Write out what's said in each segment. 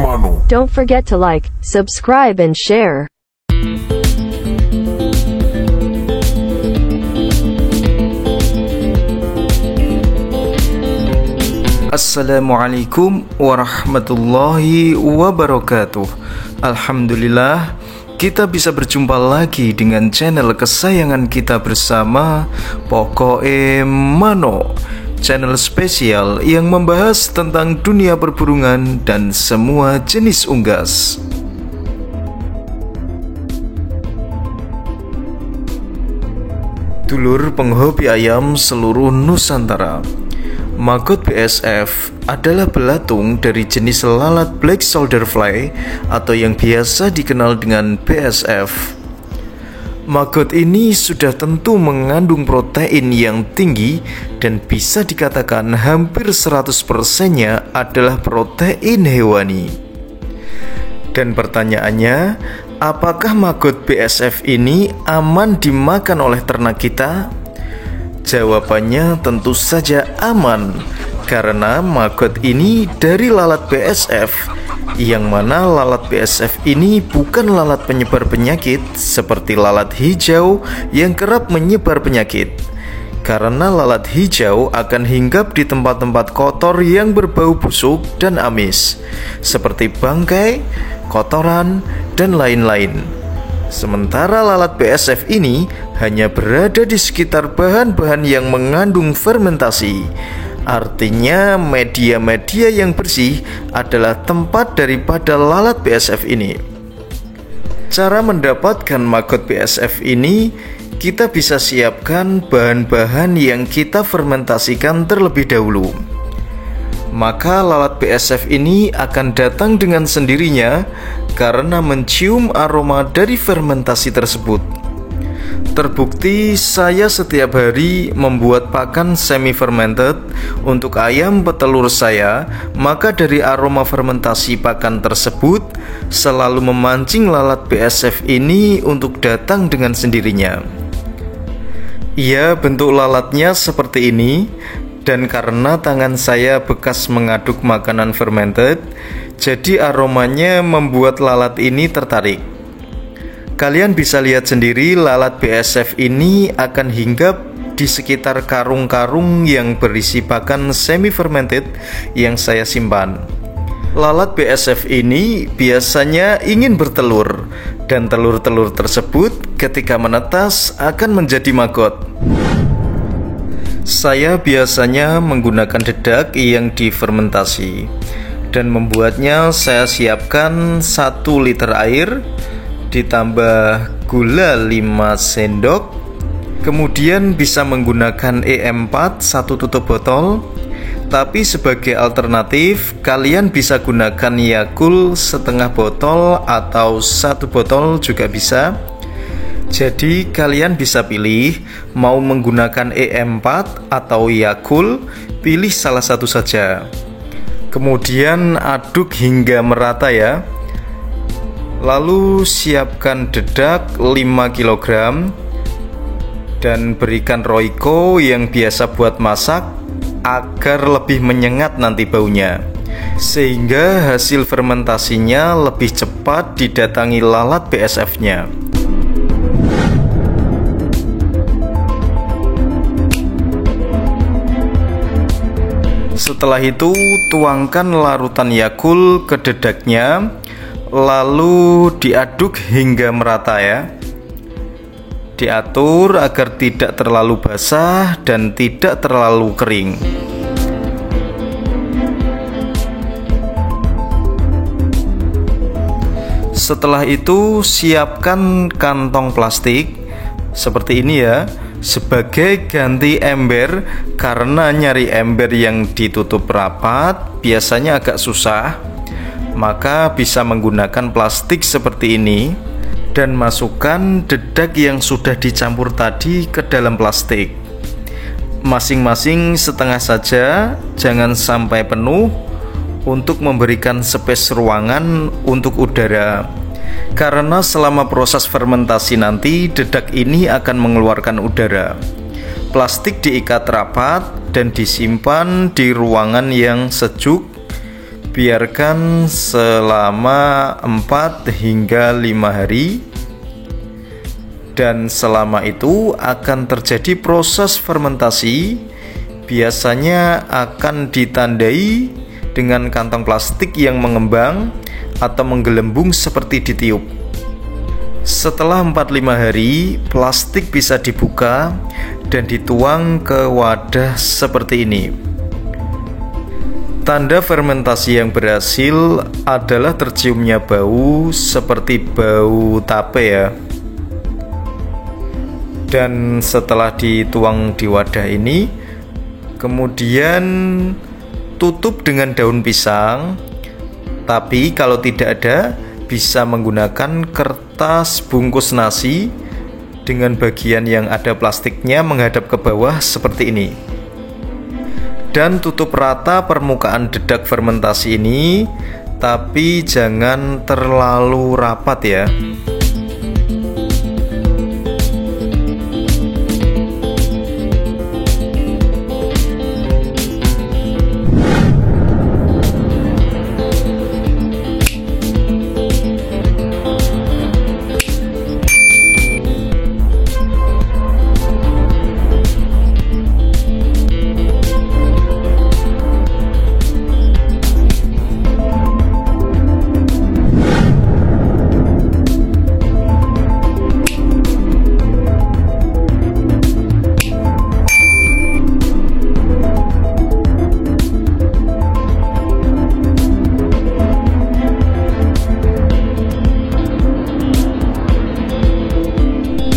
Mano. Don't forget to like, subscribe and share. Assalamualaikum warahmatullahi wabarakatuh. Alhamdulillah, kita bisa berjumpa lagi dengan channel kesayangan kita bersama, Pokoke Mano, channel spesial yang membahas tentang dunia perburungan dan semua jenis unggas. Dulur penghobi ayam seluruh Nusantara, maggot BSF adalah belatung dari jenis lalat black soldier fly atau yang biasa dikenal dengan BSF. Maggot ini sudah tentu mengandung protein yang tinggi dan bisa dikatakan hampir 100%-nya adalah protein hewani. Dan pertanyaannya, apakah maggot BSF ini aman dimakan oleh ternak kita? Jawabannya tentu saja aman, karena maggot ini dari lalat BSF, yang mana lalat BSF ini bukan lalat penyebar penyakit seperti lalat hijau yang kerap menyebar penyakit. Karena lalat hijau akan hinggap di tempat-tempat kotor yang berbau busuk dan amis, seperti bangkai, kotoran, dan lain-lain. Sementara lalat BSF ini hanya berada di sekitar bahan-bahan yang mengandung fermentasi. Artinya media-media yang bersih adalah tempat daripada lalat BSF ini. Cara mendapatkan maggot BSF ini, kita bisa siapkan bahan-bahan yang kita fermentasikan terlebih dahulu. Maka lalat BSF ini akan datang dengan sendirinya karena mencium aroma dari fermentasi tersebut. Terbukti saya setiap hari membuat pakan semi fermented untuk ayam petelur saya, maka dari aroma fermentasi pakan tersebut selalu memancing lalat BSF ini untuk datang dengan sendirinya. Iya, bentuk lalatnya seperti ini. Dan karena tangan saya bekas mengaduk makanan fermented, jadi aromanya membuat lalat ini tertarik. Kalian bisa lihat sendiri, lalat BSF ini akan hinggap di sekitar karung-karung yang berisi pakan semi fermented yang saya simpan. Lalat BSF ini biasanya ingin bertelur, dan telur-telur tersebut ketika menetas akan menjadi maggot. Saya biasanya menggunakan dedak yang difermentasi, dan membuatnya saya siapkan 1 liter air ditambah gula 5 sendok. Kemudian bisa menggunakan E4 1 tutup botol, tapi sebagai alternatif kalian bisa gunakan Yakult setengah botol atau 1 botol juga bisa. Jadi kalian bisa pilih mau menggunakan E4 atau Yakult, pilih salah satu saja. Kemudian aduk hingga merata ya. Lalu siapkan dedak 5 kg dan berikan Royco yang biasa buat masak agar lebih menyengat nanti baunya, sehingga hasil fermentasinya lebih cepat didatangi lalat BSF-nya. Setelah itu tuangkan larutan Yakult ke dedaknya, lalu diaduk hingga merata ya. Diatur agar tidak terlalu basah dan tidak terlalu kering. Setelah itu siapkan kantong plastik seperti ini ya, sebagai ganti ember, karena nyari ember yang ditutup rapat biasanya agak susah. Maka bisa menggunakan plastik seperti ini dan masukkan dedak yang sudah dicampur tadi ke dalam plastik. Masing-masing setengah saja, jangan sampai penuh, untuk memberikan space ruangan untuk udara. Karena selama proses fermentasi nanti dedak ini akan mengeluarkan udara. Plastik diikat rapat dan disimpan di ruangan yang sejuk Biarkan selama 4 hingga 5 hari. Dan selama itu akan terjadi proses fermentasi. Biasanya akan ditandai dengan kantong plastik yang mengembang atau menggelembung seperti ditiup. Setelah 4-5 hari, plastik bisa dibuka dan dituang ke wadah seperti ini. Tanda fermentasi yang berhasil adalah terciumnya bau seperti bau tape ya. Dan setelah dituang di wadah ini, kemudian tutup dengan daun pisang. Tapi kalau tidak ada, bisa menggunakan kertas bungkus nasi dengan bagian yang ada plastiknya menghadap ke bawah seperti ini. Dan tutup rata permukaan dedak fermentasi ini, tapi jangan terlalu rapat ya.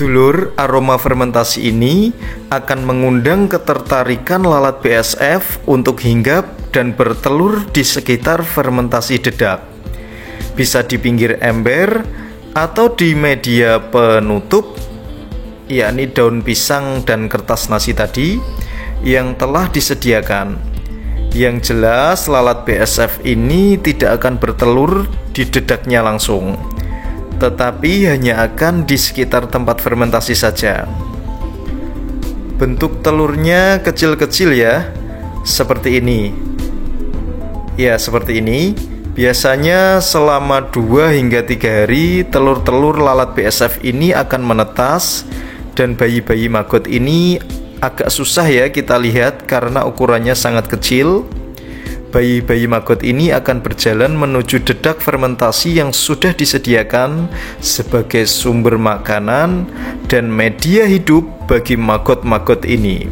Dulur, aroma fermentasi ini akan mengundang ketertarikan lalat BASF untuk hinggap dan bertelur di sekitar fermentasi dedak. Bisa di pinggir ember atau di media penutup, yakni daun pisang dan kertas nasi tadi yang telah disediakan. Yang jelas lalat BASF ini tidak akan bertelur di dedaknya langsung, tetapi hanya akan di sekitar tempat fermentasi saja. Bentuk telurnya kecil-kecil ya, seperti ini. Ya, seperti ini. Biasanya selama 2 hingga 3 hari telur-telur lalat BASF ini akan menetas. Dan bayi-bayi maggot ini agak susah ya kita lihat karena ukurannya sangat kecil. Bayi-bayi maggot ini akan berjalan menuju dedak fermentasi yang sudah disediakan sebagai sumber makanan dan media hidup bagi maggot-maggot ini.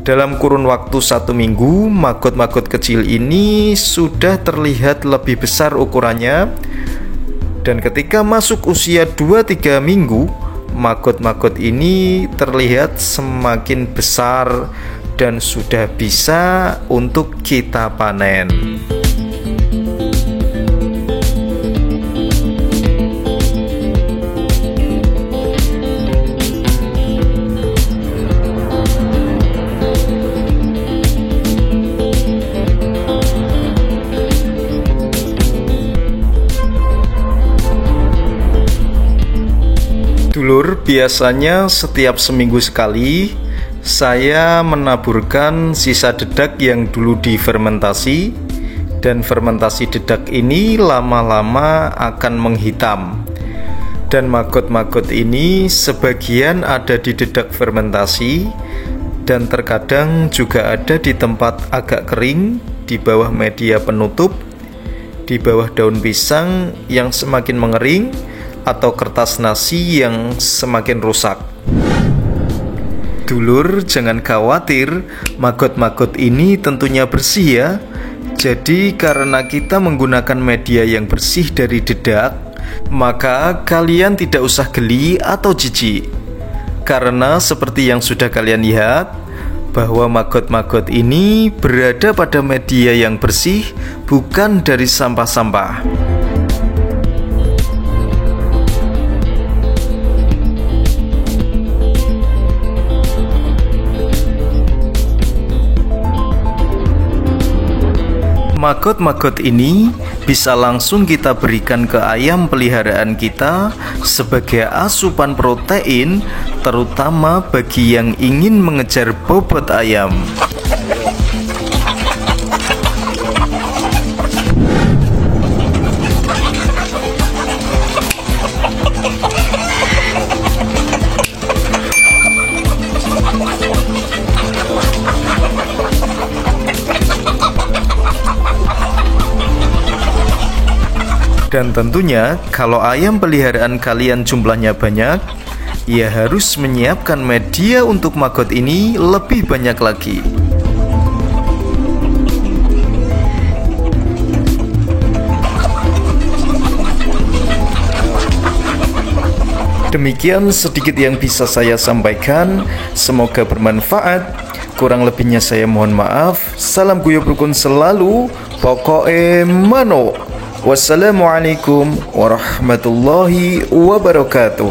Dalam kurun waktu 1 minggu, maggot-maggot kecil ini sudah terlihat lebih besar ukurannya. Dan ketika masuk usia 2-3 minggu, maggot-maggot ini terlihat semakin besar dan sudah bisa untuk kita panen. Dulur, biasanya setiap seminggu sekali saya menaburkan sisa dedak yang dulu difermentasi, dan fermentasi dedak ini lama-lama akan menghitam. Dan maggot-maggot ini sebagian ada di dedak fermentasi dan terkadang juga ada di tempat agak kering, di bawah media penutup, di bawah daun pisang yang semakin mengering, atau kertas nasi yang semakin rusak. Dulur, jangan khawatir, maggot-maggot ini tentunya bersih ya. Jadi karena kita menggunakan media yang bersih dari dedak, maka kalian tidak usah geli atau jijik. Karena seperti yang sudah kalian lihat, bahwa maggot-maggot ini berada pada media yang bersih, bukan dari sampah-sampah. Maggot-maggot ini bisa langsung kita berikan ke ayam peliharaan kita sebagai asupan protein, terutama bagi yang ingin mengejar bobot ayam. Dan tentunya kalau ayam peliharaan kalian jumlahnya banyak, ya harus menyiapkan media untuk maggot ini lebih banyak lagi. Demikian sedikit yang bisa saya sampaikan, semoga bermanfaat. Kurang lebihnya saya mohon maaf. Salam guyub rukun selalu, pokoke mano. Wassalamualaikum warahmatullahi wabarakatuh.